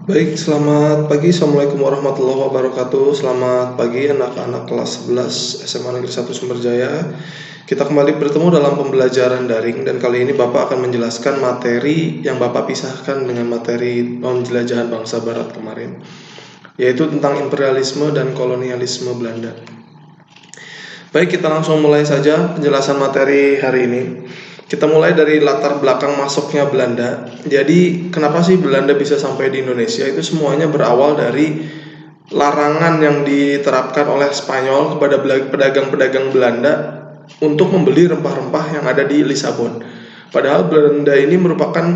Baik, selamat pagi. Assalamualaikum warahmatullahi wabarakatuh. Selamat pagi anak-anak kelas 11 SMA Negeri 1 Sumberjaya. Kita kembali bertemu dalam pembelajaran daring dan kali ini Bapak akan menjelaskan materi yang Bapak pisahkan dengan materi penjelajahan bangsa Barat kemarin, yaitu tentang imperialisme dan kolonialisme Belanda. Baik, kita langsung mulai saja penjelasan materi hari ini. Kita mulai dari latar belakang masuknya Belanda. Jadi, kenapa sih Belanda bisa sampai di Indonesia? Itu semuanya berawal dari larangan yang diterapkan oleh Spanyol kepada pedagang-pedagang Belanda untuk membeli rempah-rempah yang ada di Lisabon. Padahal Belanda ini merupakan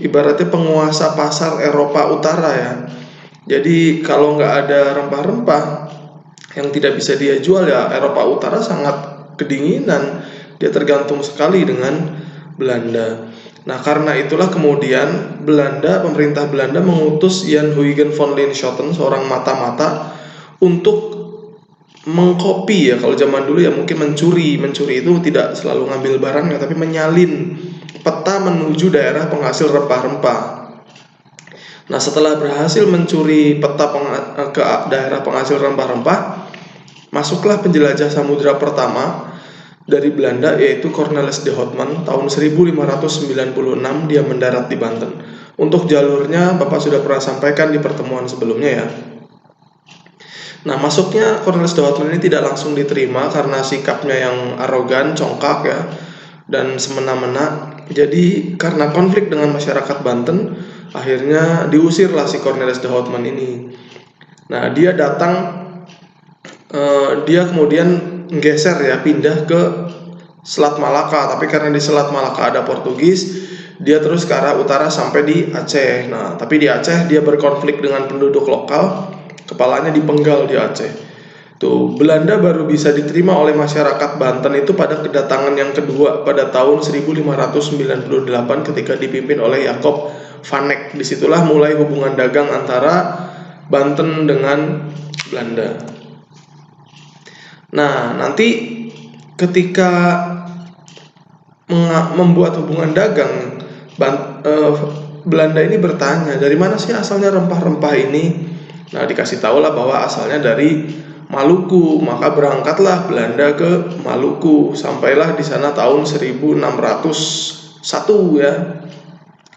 ibaratnya penguasa pasar Eropa Utara ya. Jadi, kalau nggak ada rempah-rempah yang tidak bisa dia jual ya, Eropa Utara sangat kedinginan. Dia tergantung sekali dengan Belanda. Nah, karena itulah kemudian pemerintah Belanda mengutus Jan Huygen van Linschoten, seorang mata-mata, untuk mengcopy ya. Kalau zaman dulu ya mungkin mencuri itu tidak selalu ngambil barangnya, tapi menyalin peta menuju daerah penghasil rempah-rempah. Nah, setelah berhasil mencuri peta ke daerah penghasil rempah-rempah, masuklah penjelajah samudra pertama dari Belanda, yaitu Cornelis de Houtman. Tahun 1596 dia mendarat di Banten. Untuk jalurnya Bapak sudah pernah sampaikan di pertemuan sebelumnya ya. Nah, masuknya Cornelis de Houtman ini tidak langsung diterima karena sikapnya yang arogan, congkak ya, dan semena-mena. Jadi karena konflik dengan masyarakat Banten, akhirnya diusirlah si Cornelis de Houtman ini. Nah, dia datang, dia kemudian geser ya, pindah ke Selat Malaka. Tapi karena di Selat Malaka ada Portugis, dia terus ke arah utara sampai di Aceh. Nah, tapi di Aceh dia berkonflik dengan penduduk lokal, kepalanya dipenggal di Aceh. Tuh, Belanda baru bisa diterima oleh masyarakat Banten itu pada kedatangan yang kedua pada tahun 1598 ketika dipimpin oleh Jacob van Eyck. Disitulah mulai hubungan dagang antara Banten dengan Belanda. Nah, nanti ketika membuat hubungan dagang, Belanda ini bertanya, dari mana sih asalnya rempah-rempah ini? Nah, dikasih tahulah bahwa asalnya dari Maluku. Maka berangkatlah Belanda ke Maluku, sampailah di sana tahun 1601 ya,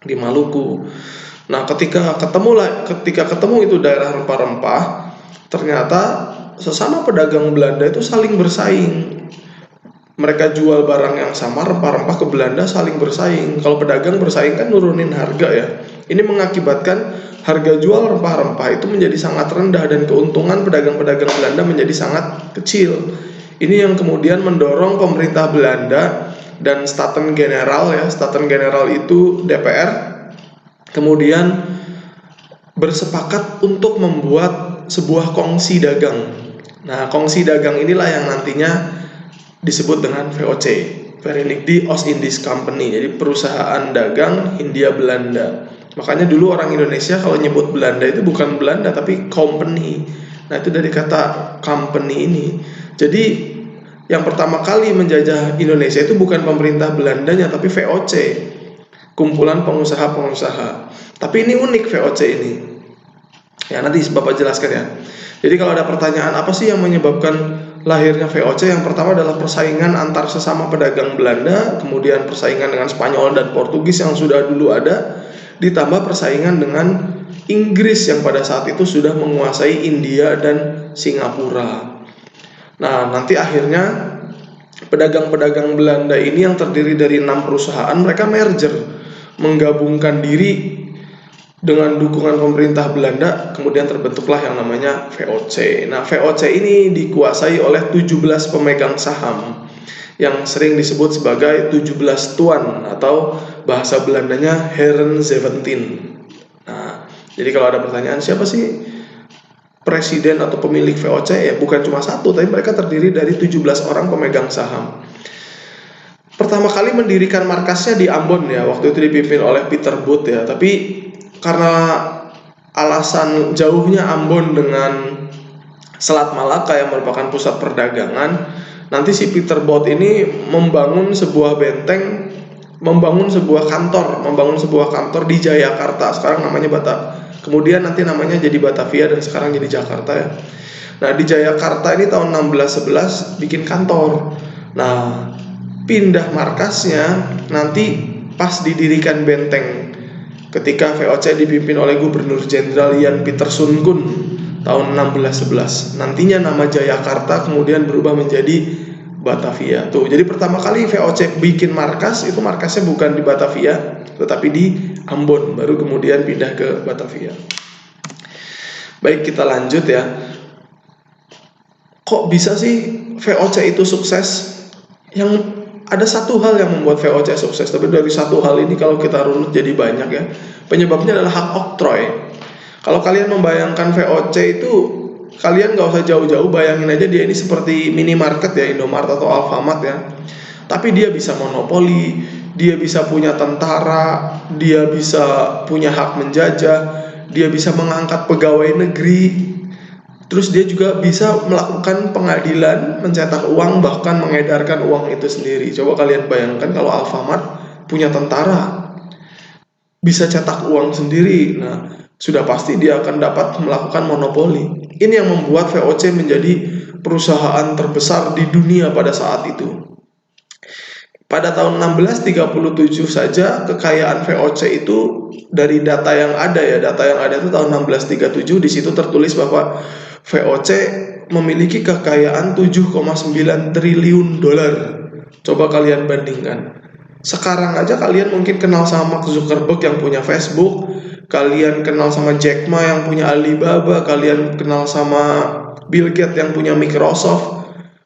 di Maluku. Nah, ketika ketemu itu daerah rempah-rempah, ternyata sesama pedagang Belanda itu saling bersaing. Mereka jual barang yang sama, rempah-rempah ke Belanda, saling bersaing. Kalau pedagang bersaing kan nurunin harga ya. Ini mengakibatkan harga jual rempah-rempah itu menjadi sangat rendah dan keuntungan pedagang-pedagang Belanda menjadi sangat kecil. Ini yang kemudian mendorong pemerintah Belanda dan Staten General ya. Staten General itu DPR. Kemudian bersepakat untuk membuat sebuah kongsi dagang. Nah, kongsi dagang inilah yang nantinya disebut dengan VOC, Verenigde Oost-Indisch Company. Jadi perusahaan dagang Hindia Belanda. Makanya dulu orang Indonesia kalau nyebut Belanda itu bukan Belanda tapi company. Nah, itu dari kata company ini. Jadi yang pertama kali menjajah Indonesia itu bukan pemerintah Belandanya tapi VOC, kumpulan pengusaha-pengusaha. Tapi ini unik VOC ini. Ya, nanti Bapak jelaskan ya. Jadi kalau ada pertanyaan apa sih yang menyebabkan lahirnya VOC, yang pertama adalah persaingan antar sesama pedagang Belanda, kemudian persaingan dengan Spanyol dan Portugis yang sudah dulu ada, ditambah persaingan dengan Inggris yang pada saat itu sudah menguasai India dan Singapura. Nah, nanti akhirnya pedagang-pedagang Belanda ini yang terdiri dari 6 perusahaan, mereka merger, menggabungkan diri dengan dukungan pemerintah Belanda, kemudian terbentuklah yang namanya VOC. Nah, VOC ini dikuasai oleh 17 pemegang saham yang sering disebut sebagai 17 tuan atau bahasa Belandanya Heren 17. Nah, jadi kalau ada pertanyaan siapa sih presiden atau pemilik VOC, ya bukan cuma satu, tapi mereka terdiri dari 17 orang pemegang saham. Pertama kali mendirikan markasnya di Ambon ya, waktu itu dipimpin oleh Peter Booth ya, tapi karena alasan jauhnya Ambon dengan Selat Malaka yang merupakan pusat perdagangan, nanti si Peter Booth ini membangun sebuah benteng, membangun sebuah kantor di Jayakarta, sekarang namanya Kemudian nanti namanya jadi Batavia dan sekarang jadi Jakarta ya. Nah di Jayakarta ini tahun 1611 bikin kantor. Nah pindah markasnya nanti pas didirikan benteng ketika VOC dipimpin oleh Gubernur Jenderal Jan Pieter Soenkoen tahun 1611. Nantinya nama Jayakarta kemudian berubah menjadi Batavia. Tuh, jadi pertama kali VOC bikin markas itu markasnya bukan di Batavia, tetapi di Ambon, baru kemudian pindah ke Batavia. Baik, kita lanjut ya. Kok bisa sih VOC itu sukses? Yang ada satu hal yang membuat VOC sukses, tapi dari satu hal ini kalau kita runut jadi banyak ya. Penyebabnya adalah hak oktroy. Kalau kalian membayangkan VOC itu, kalian gak usah jauh-jauh, bayangin aja dia ini seperti minimarket ya, Indomaret atau Alfamart ya. Tapi dia bisa monopoli, dia bisa punya tentara, dia bisa punya hak menjajah, dia bisa mengangkat pegawai negeri, terus dia juga bisa melakukan pengadilan, mencetak uang, bahkan mengedarkan uang itu sendiri. Coba kalian bayangkan kalau Alfamart punya tentara, bisa cetak uang sendiri, nah sudah pasti dia akan dapat melakukan monopoli. Ini yang membuat VOC menjadi perusahaan terbesar di dunia pada saat itu. Pada tahun 1637 saja kekayaan VOC itu dari data yang ada itu tahun 1637, di situ tertulis bahwa VOC memiliki kekayaan 7,9 triliun dolar. Coba kalian bandingkan. Sekarang aja kalian mungkin kenal sama Mark Zuckerberg yang punya Facebook, kalian kenal sama Jack Ma yang punya Alibaba, kalian kenal sama Bill Gates yang punya Microsoft,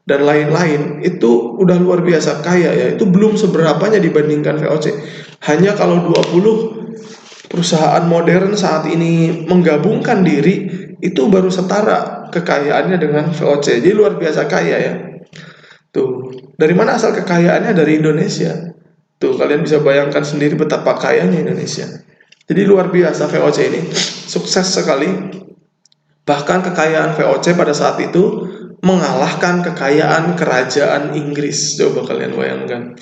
dan lain-lain. Itu udah luar biasa kaya ya. Itu belum seberapanya dibandingkan VOC. Hanya kalau 20 perusahaan modern saat ini menggabungkan diri, itu baru setara kekayaannya dengan VOC. Jadi luar biasa kaya ya. Tuh, dari mana asal kekayaannya? Dari Indonesia. Tuh, kalian bisa bayangkan sendiri betapa kayanya Indonesia. Jadi luar biasa VOC ini, sukses sekali. Bahkan kekayaan VOC pada saat itu mengalahkan kekayaan kerajaan Inggris. Coba kalian bayangkan.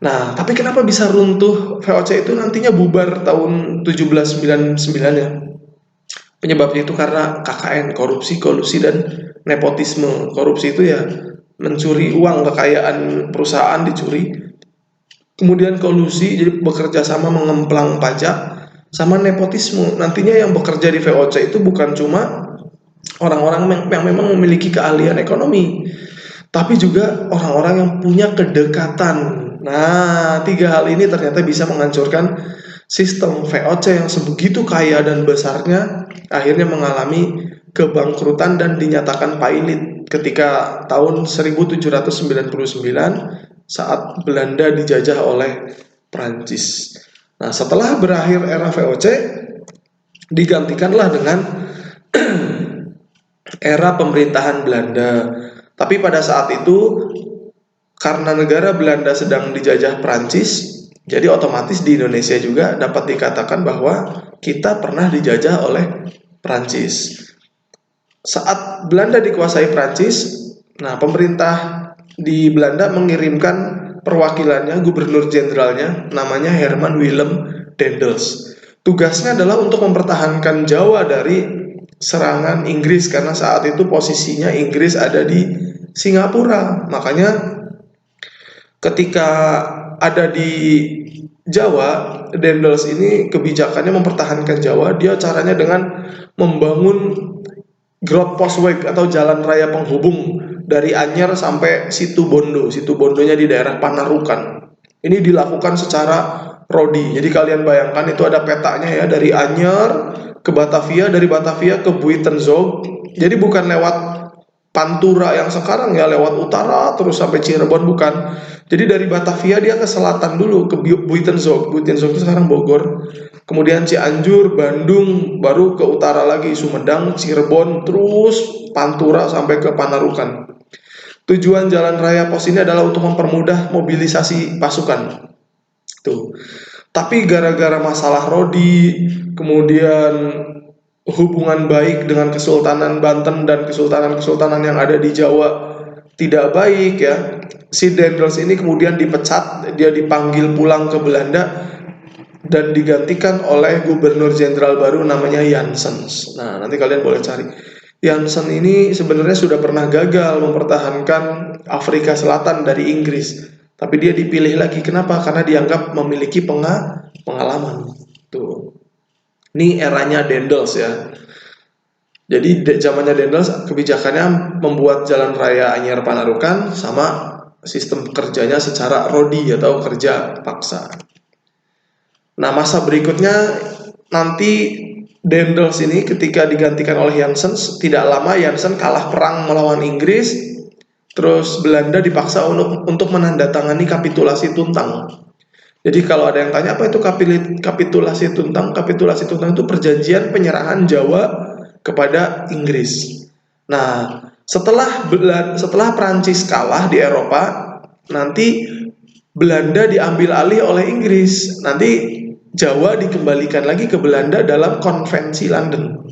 Nah, tapi kenapa bisa runtuh VOC itu nantinya bubar tahun 1799 ya? Penyebabnya itu karena KKN, korupsi, kolusi, dan nepotisme. Korupsi itu ya mencuri uang, kekayaan perusahaan dicuri. Kemudian kolusi, jadi bekerja sama mengemplang pajak, sama nepotisme. Nantinya yang bekerja di VOC itu bukan cuma orang-orang yang memang memiliki keahlian ekonomi, tapi juga orang-orang yang punya kedekatan. Nah, 3 hal ini ternyata bisa menghancurkan sistem VOC yang sebegitu kaya dan besarnya, akhirnya mengalami kebangkrutan dan dinyatakan pailit ketika tahun 1799 saat Belanda dijajah oleh Prancis. Nah, setelah berakhir era VOC, digantikanlah dengan era pemerintahan Belanda. Tapi pada saat itu, karena negara Belanda sedang dijajah Prancis, jadi otomatis di Indonesia juga dapat dikatakan bahwa kita pernah dijajah oleh Prancis. Saat Belanda dikuasai Prancis, nah pemerintah di Belanda mengirimkan perwakilannya, gubernur jenderalnya, namanya Herman Willem Daendels. Tugasnya adalah untuk mempertahankan Jawa dari serangan Inggris, karena saat itu posisinya Inggris ada di Singapura. Makanya ketika ada di Jawa, Daendels ini kebijakannya mempertahankan Jawa. Dia caranya dengan membangun Groot Postweg atau jalan raya penghubung dari Anyer sampai Situbondo. Situbondonya di daerah Panarukan. Ini dilakukan secara rodi. Jadi kalian bayangkan itu ada petanya ya, dari Anyer ke Batavia, dari Batavia ke Buitenzorg. Jadi bukan lewat Pantura yang sekarang ya, lewat utara terus sampai Cirebon, bukan. Jadi dari Batavia dia ke selatan dulu ke Buitenzorg. Buitenzorg itu sekarang Bogor. Kemudian Cianjur, Bandung, baru ke utara lagi Sumedang, Cirebon, terus Pantura sampai ke Panarukan. Tujuan jalan raya pos ini adalah untuk mempermudah mobilisasi pasukan. Tuh. Tapi gara-gara masalah rodi, kemudian hubungan baik dengan Kesultanan Banten dan kesultanan-kesultanan yang ada di Jawa tidak baik ya. Si Daendels ini kemudian dipecat, dia dipanggil pulang ke Belanda. dan digantikan oleh gubernur jenderal baru namanya Janssens. Nah, nanti kalian boleh cari. Janssen ini sebenarnya sudah pernah gagal mempertahankan Afrika Selatan dari Inggris, tapi dia dipilih lagi. Kenapa? Karena dianggap memiliki pengalaman. Tuh. Ini eranya Daendels ya. Jadi zamannya Daendels kebijakannya membuat jalan raya Anyer Panarukan sama sistem kerjanya secara rodi atau kerja paksa. Nah, masa berikutnya nanti Daendels ini ketika digantikan oleh Janssens, tidak lama Janssen kalah perang melawan Inggris, terus Belanda dipaksa untuk menandatangani kapitulasi Tuntang. Jadi kalau ada yang tanya apa itu kapitulasi Tuntang? Kapitulasi Tuntang itu perjanjian penyerahan Jawa kepada Inggris. Nah, setelah Prancis kalah di Eropa, nanti Belanda diambil alih oleh Inggris. Nanti Jawa dikembalikan lagi ke Belanda dalam konvensi London.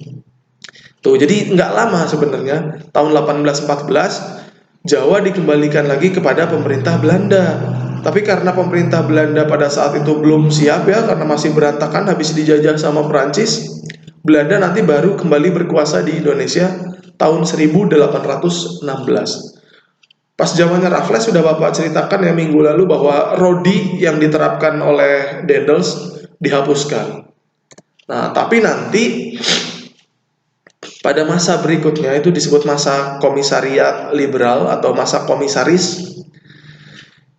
Tuh, jadi nggak lama sebenarnya, tahun 1814 Jawa dikembalikan lagi kepada pemerintah Belanda. Tapi karena pemerintah Belanda pada saat itu belum siap ya, karena masih berantakan habis dijajah sama Prancis, Belanda nanti baru kembali berkuasa di Indonesia tahun 1816. Pas zamannya Raffles sudah Bapak ceritakan ya minggu lalu bahwa rodi yang diterapkan oleh Daendels dihapuskan. Nah, tapi nanti pada masa berikutnya itu disebut masa komisariat liberal atau masa komisaris.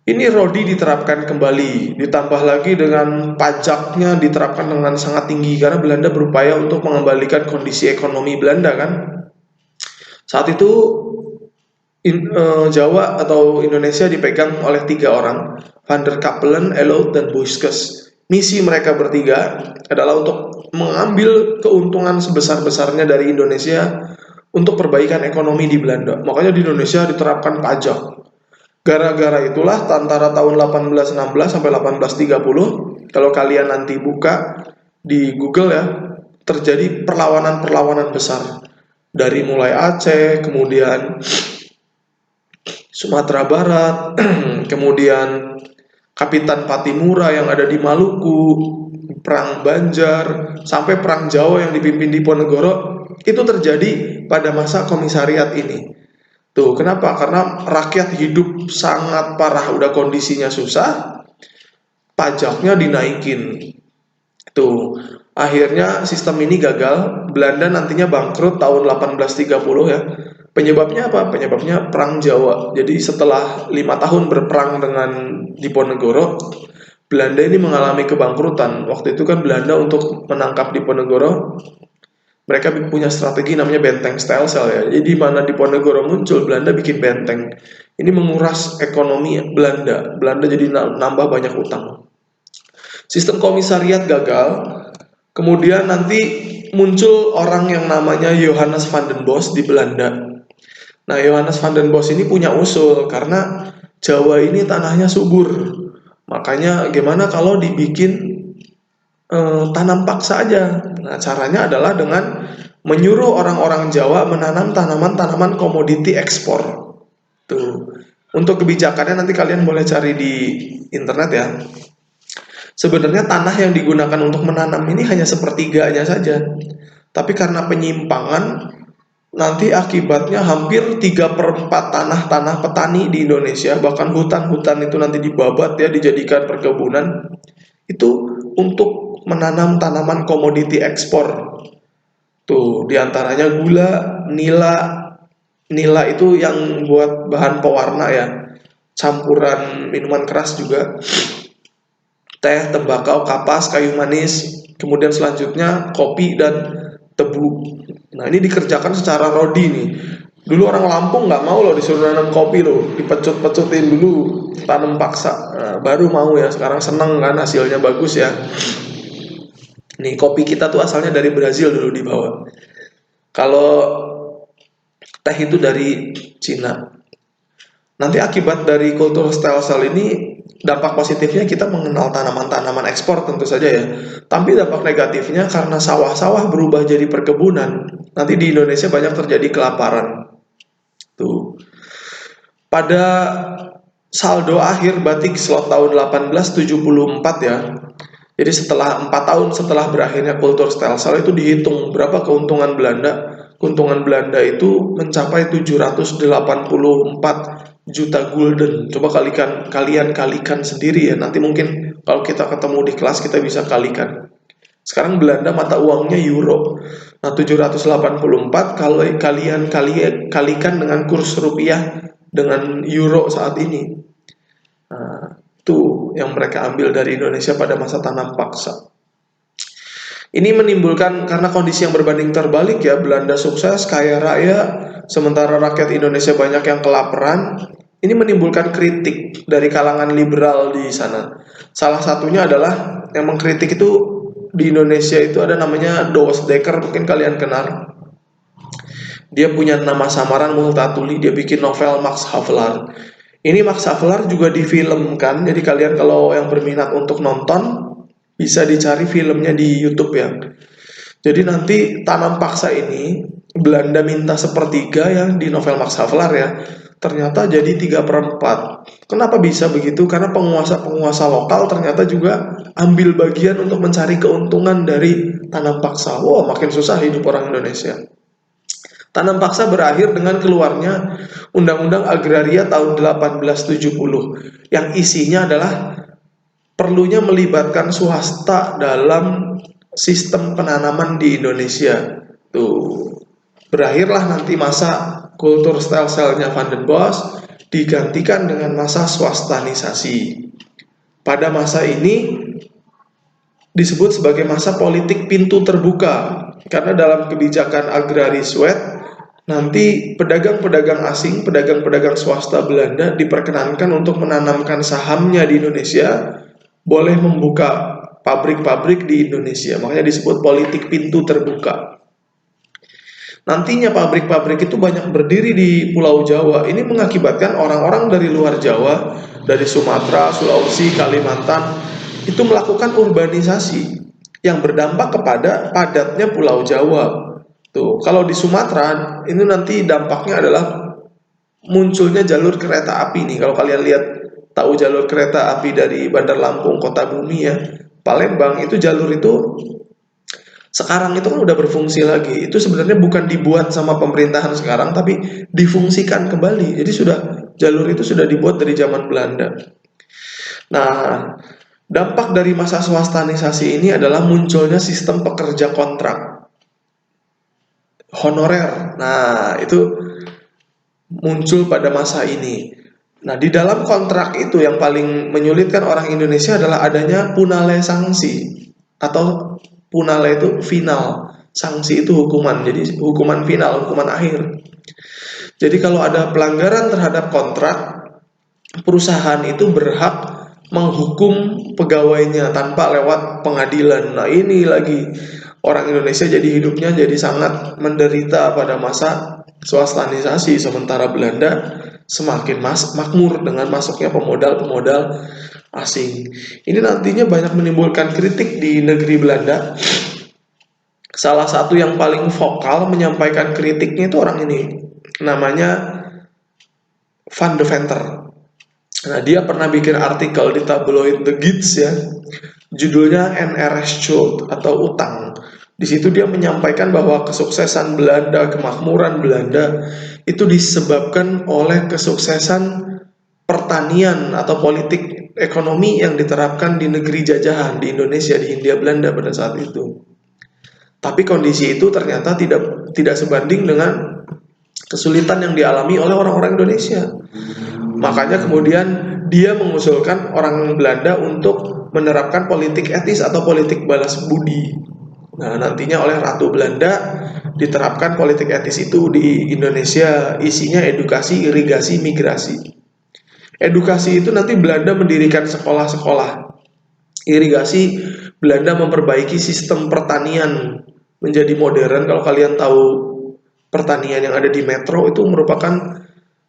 Ini rodi diterapkan kembali, ditambah lagi dengan pajaknya diterapkan dengan sangat tinggi karena Belanda berupaya untuk mengembalikan kondisi ekonomi Belanda kan. Saat itu Jawa atau Indonesia dipegang oleh 3 orang, Van der Capellen, Elout, dan Buysckes. Misi mereka bertiga adalah untuk mengambil keuntungan sebesar-besarnya dari Indonesia untuk perbaikan ekonomi di Belanda. Makanya di Indonesia diterapkan pajak. Gara-gara itulah antara tahun 1816 sampai 1830, kalau kalian nanti buka di Google ya, terjadi perlawanan-perlawanan besar. Dari mulai Aceh, kemudian Sumatera Barat, kemudian Kapitan Patimura yang ada di Maluku, Perang Banjar, sampai Perang Jawa yang dipimpin Diponegoro, itu terjadi pada masa komisariat ini. Tuh, kenapa? Karena rakyat hidup sangat parah, udah kondisinya susah, pajaknya dinaikin. Tuh, akhirnya sistem ini gagal, Belanda nantinya bangkrut tahun 1830 ya. Penyebabnya apa? Penyebabnya Perang Jawa. Jadi setelah 5 tahun berperang dengan Diponegoro, Belanda ini mengalami kebangkrutan. Waktu itu kan Belanda untuk menangkap Diponegoro, mereka punya strategi namanya benteng Stelsel ya. Jadi di mana Diponegoro muncul, Belanda bikin benteng. Ini menguras ekonomi Belanda. Belanda jadi nambah banyak utang. Sistem komisariat gagal. Kemudian nanti muncul orang yang namanya Johannes van den Bos di Belanda. Nah, Johannes van den Bos ini punya usul karena Jawa ini tanahnya subur. Makanya gimana kalau dibikin tanam paksa aja. Nah, caranya adalah dengan menyuruh orang-orang Jawa menanam tanaman-tanaman komoditi ekspor. Tuh. Untuk kebijakannya nanti kalian boleh cari di internet ya. Sebenarnya tanah yang digunakan untuk menanam ini hanya sepertiganya saja. Tapi karena penyimpangan, nanti akibatnya hampir 3/4 tanah-tanah petani di Indonesia, bahkan hutan-hutan itu nanti dibabat ya, dijadikan perkebunan. Itu untuk menanam tanaman komoditi ekspor. Tuh, diantaranya gula, nila. Nila itu yang buat bahan pewarna ya. Campuran minuman keras juga. Teh, tembakau, kapas, kayu manis. Kemudian selanjutnya kopi dan tebu. Nah, ini dikerjakan secara rodi nih. Dulu orang Lampung nggak mau loh disuruh nanam kopi loh, dipecut-pecutin dulu, tanam paksa. Nah, baru mau ya, sekarang seneng kan hasilnya bagus ya. Nih, kopi kita tuh asalnya dari Brazil dulu dibawa. Kalau teh itu dari Cina. Nanti akibat dari kultur Stelsel ini, dampak positifnya kita mengenal tanaman-tanaman ekspor tentu saja ya. Tapi dampak negatifnya karena sawah-sawah berubah jadi perkebunan. Nanti di Indonesia banyak terjadi kelaparan. Tuh. Pada saldo akhir batik slot tahun 1874 ya, Jadi setelah 4 tahun setelah berakhirnya kultur Stelsel itu dihitung berapa keuntungan Belanda. Keuntungan Belanda itu mencapai 784 juta gulden. Coba kalian kalikan sendiri ya. Nanti mungkin kalau kita ketemu di kelas kita bisa kalikan. Sekarang Belanda mata uangnya euro. Nah, 784 kalau kalian kalikan dengan kurs rupiah dengan euro saat ini. Nah, itu yang mereka ambil dari Indonesia pada masa tanam paksa. Ini menimbulkan karena kondisi yang berbanding terbalik ya, Belanda sukses, kaya raya, sementara rakyat Indonesia banyak yang kelaparan. Ini menimbulkan kritik dari kalangan liberal di sana. Salah satunya adalah yang mengkritik itu di Indonesia itu ada namanya Douwe Dekker, mungkin kalian kenal. Dia punya nama samaran Multatuli, dia bikin novel Max Havelaar. Ini Max Havelaar juga difilmkan, jadi kalian kalau yang berminat untuk nonton bisa dicari filmnya di YouTube ya. Jadi nanti tanam paksa ini Belanda minta sepertiga yang di novel Max Havelaar ya, ternyata jadi 3/4. Kenapa bisa begitu? Karena penguasa-penguasa lokal ternyata juga ambil bagian untuk mencari keuntungan dari tanam paksa. Wah, makin susah hidup orang Indonesia. Tanam paksa berakhir dengan keluarnya Undang-Undang Agraria tahun 1870 yang isinya adalah perlunya melibatkan swasta dalam sistem penanaman di Indonesia. Tuh, berakhirlah nanti masa kultur Stelsel-nya Van den Bosch digantikan dengan masa swastanisasi. Pada masa ini disebut sebagai masa politik pintu terbuka karena dalam kebijakan agraris wet nanti pedagang-pedagang asing, pedagang-pedagang swasta Belanda diperkenankan untuk menanamkan sahamnya di Indonesia, boleh membuka pabrik-pabrik di Indonesia. Makanya disebut politik pintu terbuka. Nantinya pabrik-pabrik itu banyak berdiri di Pulau Jawa. Ini mengakibatkan orang-orang dari luar Jawa, dari Sumatera, Sulawesi, Kalimantan, itu melakukan urbanisasi yang berdampak kepada padatnya Pulau Jawa. Tuh, kalau di Sumatera ini nanti dampaknya adalah munculnya jalur kereta api nih. Kalau kalian lihat tahu jalur kereta api dari Bandar Lampung, Kota Bumi ya, Palembang itu jalur itu sekarang itu kan udah berfungsi lagi. Itu sebenarnya bukan dibuat sama pemerintahan sekarang tapi difungsikan kembali. Jadi jalur itu sudah dibuat dari zaman Belanda. Nah, dampak dari masa swastanisasi ini adalah munculnya sistem pekerja kontrak honorer. Nah, itu muncul pada masa ini. Nah, di dalam kontrak itu yang paling menyulitkan orang Indonesia adalah adanya punale sanksi atau punale itu final, sanksi itu hukuman. Jadi hukuman final, hukuman akhir. Jadi kalau ada pelanggaran terhadap kontrak, perusahaan itu berhak menghukum pegawainya tanpa lewat pengadilan. Nah, ini lagi orang Indonesia jadi hidupnya jadi sangat menderita pada masa swastanisasi, sementara Belanda semakin makmur dengan masuknya pemodal-pemodal asing. Ini nantinya banyak menimbulkan kritik di negeri Belanda. Salah satu yang paling vokal menyampaikan kritiknya itu orang ini, namanya Van de Venter. Nah, dia pernah bikin artikel di tabloid The Gids ya, judulnya NRS Schuld atau utang. Di situ dia menyampaikan bahwa kesuksesan Belanda, kemakmuran Belanda itu disebabkan oleh kesuksesan pertanian atau politik ekonomi yang diterapkan di negeri jajahan di Indonesia, di Hindia Belanda pada saat itu. Tapi kondisi itu ternyata tidak sebanding dengan kesulitan yang dialami oleh orang-orang Indonesia. Makanya kemudian dia mengusulkan orang Belanda untuk menerapkan politik etis atau politik balas budi. Nah, nantinya oleh Ratu Belanda diterapkan politik etis itu di Indonesia, isinya edukasi, irigasi, migrasi. Edukasi itu nanti Belanda mendirikan sekolah-sekolah. Irigasi, Belanda memperbaiki sistem pertanian menjadi modern. Kalau kalian tahu pertanian yang ada di Metro itu merupakan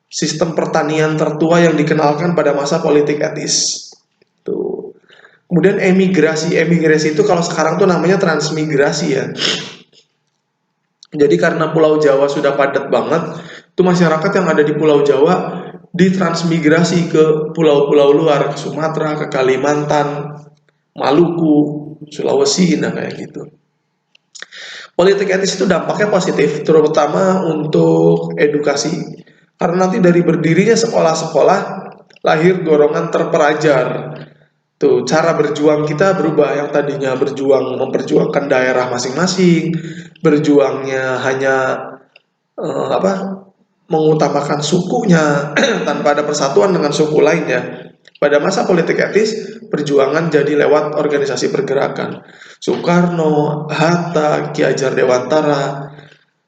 sistem pertanian tertua yang dikenalkan pada masa politik etis. Tuh. Kemudian emigrasi itu kalau sekarang tuh namanya transmigrasi ya. Jadi karena Pulau Jawa sudah padat banget, itu masyarakat yang ada di Pulau Jawa ditransmigrasi ke pulau-pulau luar, ke Sumatera, ke Kalimantan. Maluku, Sulawesi, nah kayak gitu. Politik etis itu dampaknya positif, terutama untuk edukasi. Karena nanti dari berdirinya sekolah-sekolah, lahir golongan terpelajar. Tuh, cara berjuang kita berubah, yang tadinya berjuang memperjuangkan daerah masing-masing, berjuangnya hanya apa mengutamakan sukunya tanpa ada persatuan dengan suku lainnya. Pada masa politik etis, perjuangan jadi lewat organisasi pergerakan. Soekarno, Hatta, Ki Hajar Dewantara,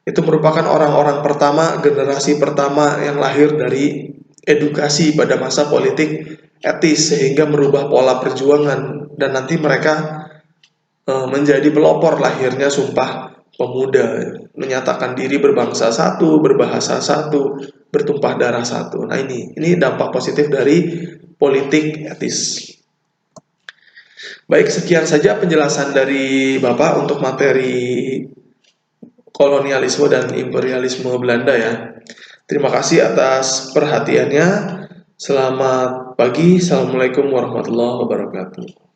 itu merupakan orang-orang pertama, generasi pertama yang lahir dari edukasi pada masa politik etis, sehingga merubah pola perjuangan, dan nanti mereka menjadi pelopor lahirnya Sumpah Pemuda, menyatakan diri berbangsa satu, berbahasa satu, bertumpah darah satu. Nah, ini dampak positif dari politik etis. Baik, sekian saja penjelasan dari Bapak untuk materi kolonialisme dan imperialisme Belanda ya. Terima kasih atas perhatiannya. Selamat pagi. Assalamualaikum warahmatullahi wabarakatuh.